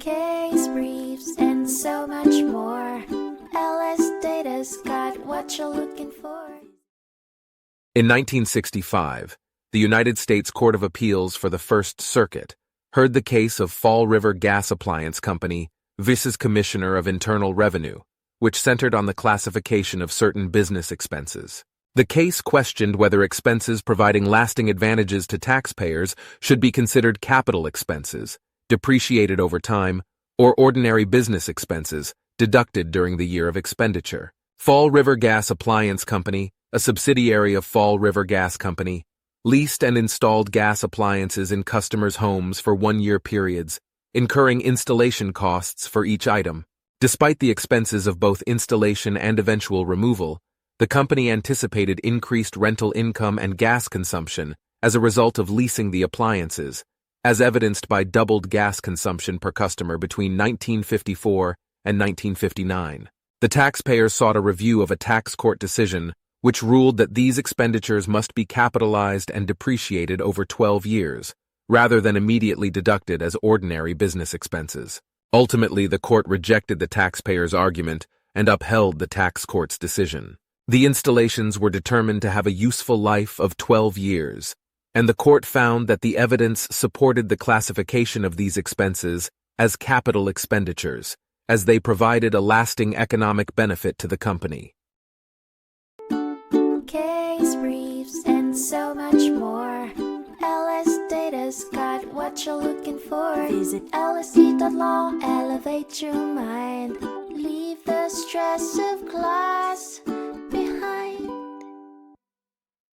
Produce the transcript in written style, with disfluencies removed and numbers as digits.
case briefs, and so much more. LSData's got what you're looking for. In 1965, the United States Court of Appeals for the First Circuit heard the case of Fall River Gas Appliance Company versus Commissioner of Internal Revenue, which centered on the classification of certain business expenses. The case questioned whether expenses providing lasting advantages to taxpayers should be considered capital expenses, depreciated over time, or ordinary business expenses, deducted during the year of expenditure. Fall River Gas Appliance Company, a subsidiary of Fall River Gas Company, leased and installed gas appliances in customers' homes for one-year periods, incurring installation costs for each item. Despite the expenses of both installation and eventual removal, the company anticipated increased rental income and gas consumption as a result of leasing the appliances, as evidenced by doubled gas consumption per customer between 1954 and 1959. The taxpayers sought a review of a tax court decision which ruled that these expenditures must be capitalized and depreciated over 12 years, rather than immediately deducted as ordinary business expenses. Ultimately, the court rejected the taxpayers' argument and upheld the tax court's decision. The installations were determined to have a useful life of 12 years, and the court found that the evidence supported the classification of these expenses as capital expenditures, as they provided a lasting economic benefit to the company. Case briefs, and so much more. LSData's got what you're looking for. Visit lsd.law, elevate your mind. Leave the stress of class.